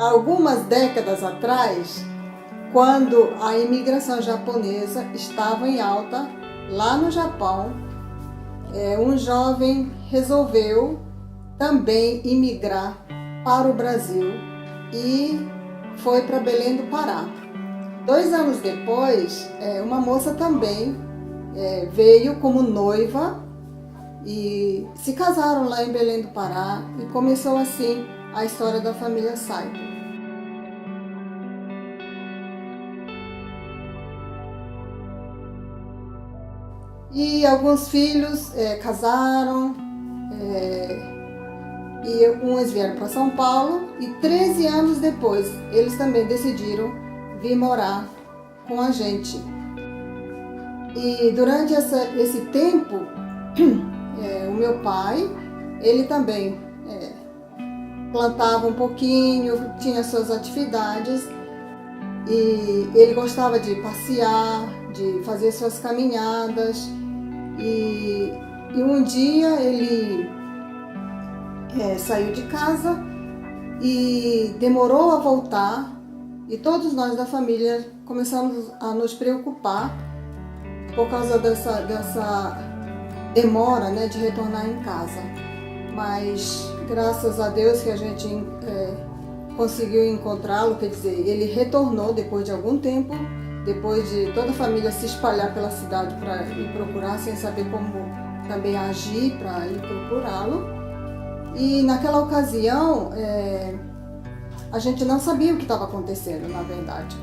Algumas décadas atrás, quando a imigração japonesa estava em alta lá no Japão, um jovem resolveu também imigrar para o Brasil e foi para Belém do Pará. 2 anos depois, uma moça também veio como noiva e se casaram lá em Belém do Pará e começou assim a história da família Saito. E alguns filhos casaram, e uns vieram para São Paulo e 13 anos depois eles também decidiram vir morar com a gente. E durante esse tempo, o meu pai, ele também plantava um pouquinho, tinha suas atividades e ele gostava de passear, de fazer suas caminhadas. E um dia ele saiu de casa e demorou a voltar e todos nós da família começamos a nos preocupar por causa dessa demora, né, de retornar em casa. Mas graças a Deus que a gente conseguiu encontrá-lo, quer dizer, ele retornou depois de algum tempo, depois de toda a família se espalhar pela cidade para ir procurar, sem saber como também agir para ir procurá-lo. E naquela ocasião, a gente não sabia o que estava acontecendo, na verdade,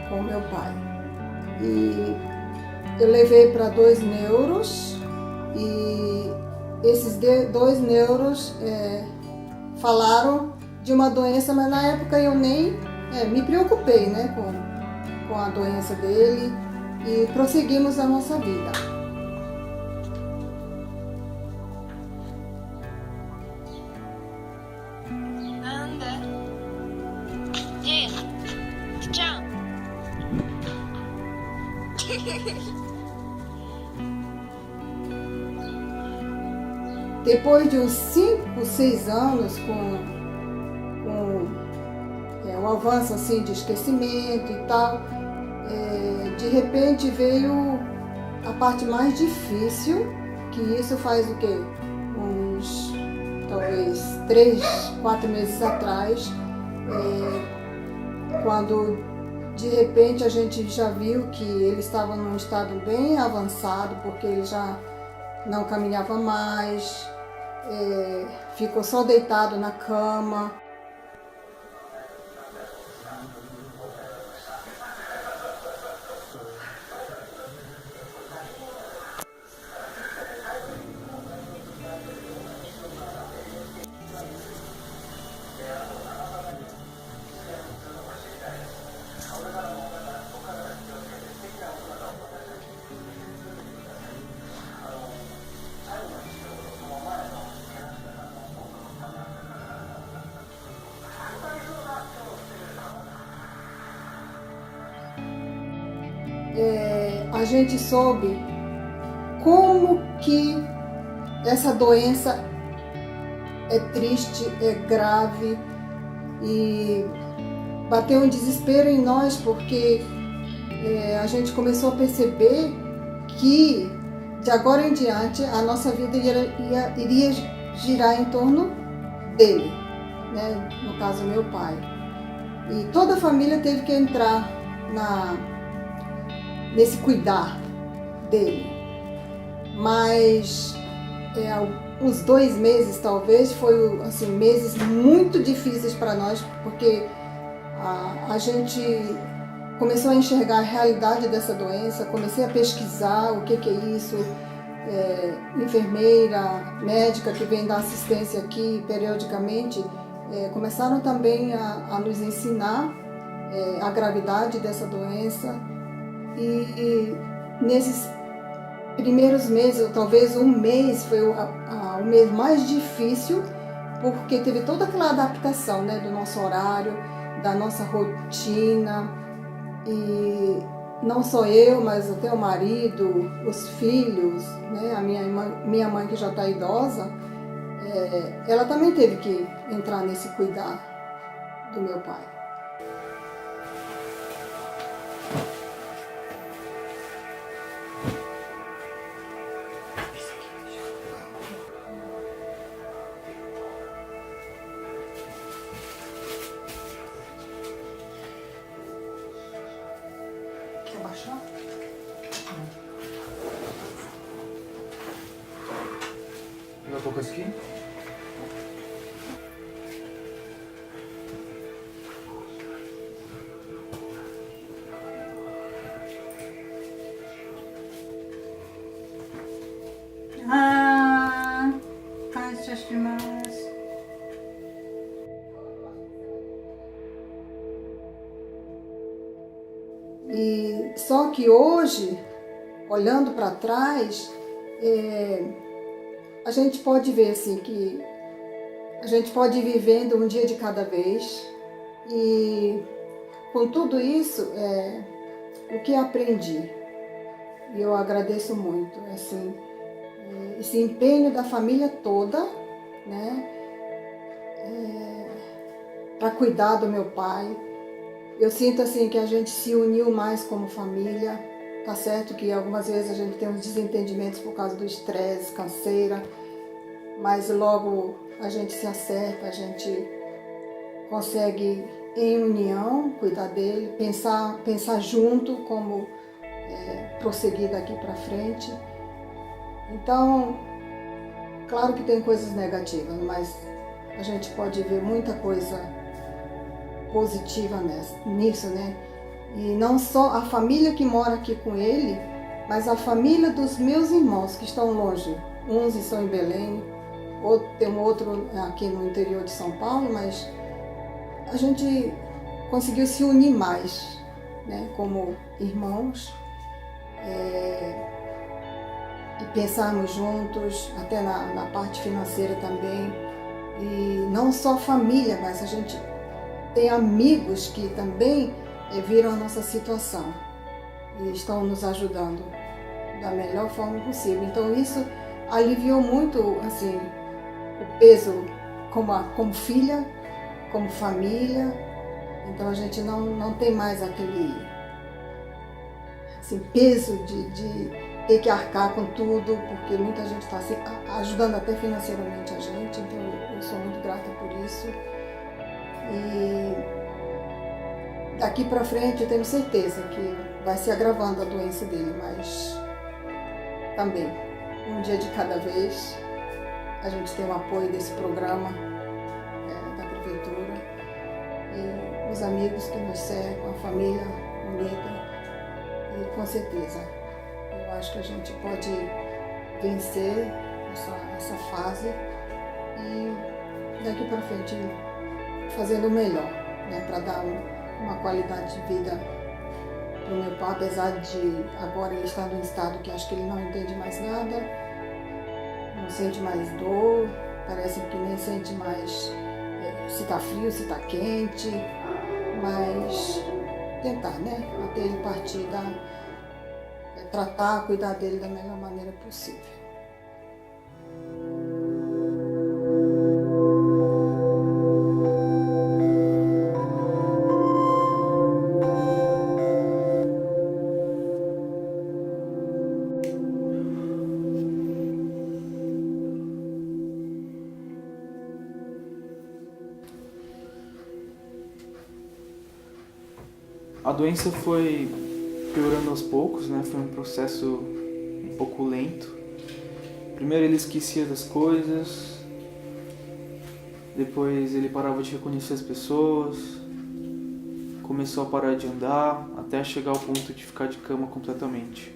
com o meu pai. E eu levei para 2 neuros e esses 2 neuros falaram de uma doença, mas na época eu nem me preocupei, né, com a doença dele e prosseguimos a nossa vida. Depois de uns 5, 6 anos com o avanço assim de esquecimento e tal, de repente veio a parte mais difícil, que isso faz o quê? Uns talvez 3, 4 meses atrás, quando de repente a gente já viu que ele estava num estado bem avançado, porque ele já não caminhava mais, ficou só deitado na cama. A gente soube como que essa doença é triste, é grave, e bateu um desespero em nós porque a gente começou a perceber que de agora em diante a nossa vida iria girar em torno dele, né? No caso meu pai. E toda a família teve que entrar nesse cuidar dele. Mas uns 2 meses talvez, foi assim, meses muito difíceis para nós, porque a gente começou a enxergar a realidade dessa doença, comecei a pesquisar o que é isso, enfermeira, médica que vem dar assistência aqui periodicamente, começaram também a nos ensinar a gravidade dessa doença. E nesses primeiros meses, ou talvez um mês, foi o mês mais difícil, porque teve toda aquela adaptação, né, do nosso horário, da nossa rotina, e não só eu, mas até o marido, os filhos, né, a minha mãe que já está idosa, ela também teve que entrar nesse cuidar do meu pai. Quer baixar? Pega um pouco aqui. E só que hoje, olhando para trás, a gente pode ver assim que a gente pode ir vivendo um dia de cada vez, e com tudo isso, o que aprendi, e eu agradeço muito, assim, esse empenho da família toda, né, para cuidar do meu pai. Eu sinto assim que a gente se uniu mais como família. Tá certo que algumas vezes a gente tem uns desentendimentos por causa do estresse, canseira, mas logo a gente se acerta, a gente consegue em união cuidar dele, pensar junto como prosseguir daqui para frente. Então, claro que tem coisas negativas, mas a gente pode ver muita coisa positiva nisso, né? E não só a família que mora aqui com ele, mas a família dos meus irmãos que estão longe. Uns estão em Belém, tem um outro aqui no interior de São Paulo, mas a gente conseguiu se unir mais, né, como irmãos, e pensarmos juntos, até na parte financeira também. E não só família, mas a gente tem amigos que também viram a nossa situação e estão nos ajudando da melhor forma possível. Então isso aliviou muito assim, o peso como filha, como família. Então a gente não tem mais aquele assim, peso de ter que arcar com tudo, porque muita gente está assim, ajudando até financeiramente a gente. Então eu sou muito grata por isso. E daqui para frente eu tenho certeza que vai se agravando a doença dele, mas também, um dia de cada vez. A gente tem o apoio desse programa da prefeitura e os amigos que nos cercam, a família unida, e com certeza eu acho que a gente pode vencer essa fase e daqui para frente fazendo o melhor, né, para dar uma qualidade de vida para o meu pai, apesar de agora ele estar num estado que acho que ele não entende mais nada, não sente mais dor, parece que nem sente mais se está frio, se está quente, mas tentar, né, até ele partir, tratar, cuidar dele da melhor maneira possível. A doença foi piorando aos poucos, né? Foi um processo um pouco lento. Primeiro ele esquecia das coisas, depois ele parava de reconhecer as pessoas, começou a parar de andar, até chegar ao ponto de ficar de cama completamente.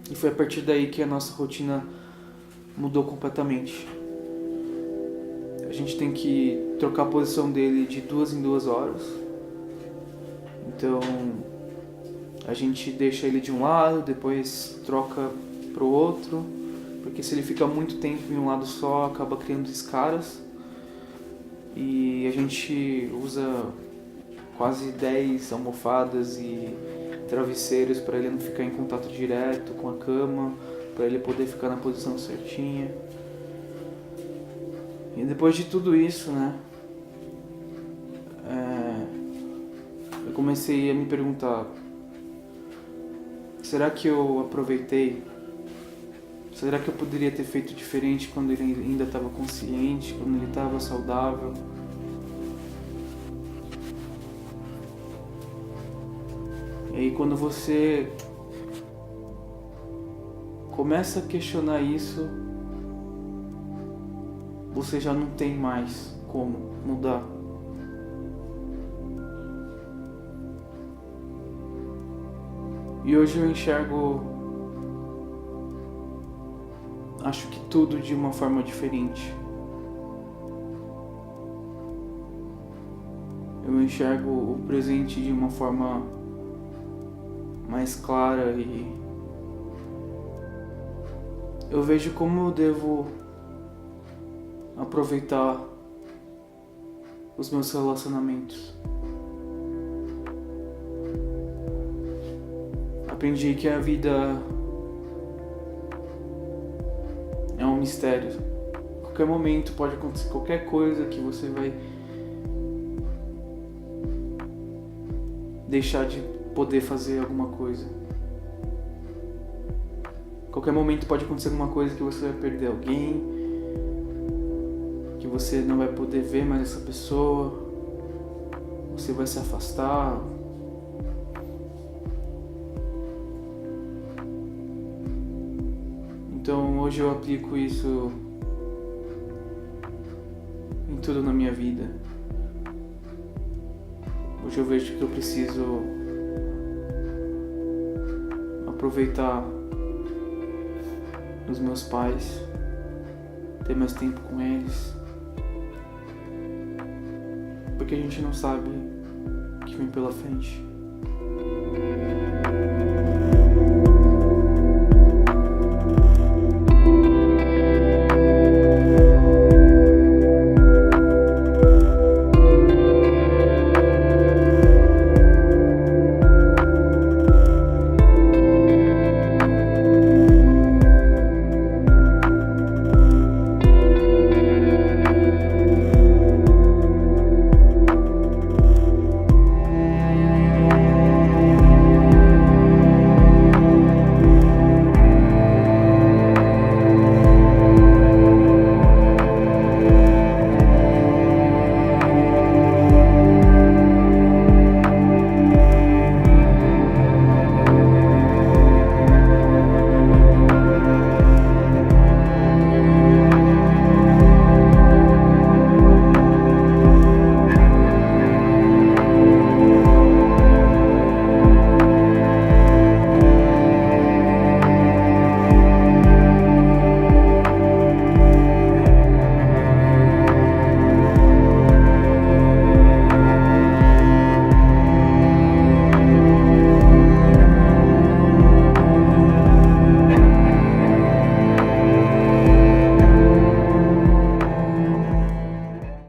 E foi a partir daí que a nossa rotina mudou completamente. A gente tem que trocar a posição dele de 2 em 2 horas. Então a gente deixa ele de um lado, depois troca pro outro, porque se ele fica muito tempo em um lado só, acaba criando escaras. e a gente usa quase 10 almofadas e travesseiros para ele não ficar em contato direto com a cama, para ele poder ficar na posição certinha. E depois de tudo isso, né, eu comecei a me perguntar: será que eu aproveitei? Será que eu poderia ter feito diferente quando ele ainda estava consciente, quando ele estava saudável? E aí quando você começa a questionar isso, você já não tem mais como mudar. E hoje eu enxergo, acho que tudo de uma forma diferente. Eu enxergo o presente de uma forma mais clara e eu vejo como eu devo aproveitar os meus relacionamentos. Aprendi que a vida é um mistério. A qualquer momento pode acontecer qualquer coisa que você vai deixar de poder fazer alguma coisa. A qualquer momento pode acontecer alguma coisa que você vai perder alguém, que você não vai poder ver mais essa pessoa, você vai se afastar. Então hoje eu aplico isso em tudo na minha vida. Hoje eu vejo que eu preciso aproveitar os meus pais, ter mais tempo com eles, porque a gente não sabe o que vem pela frente.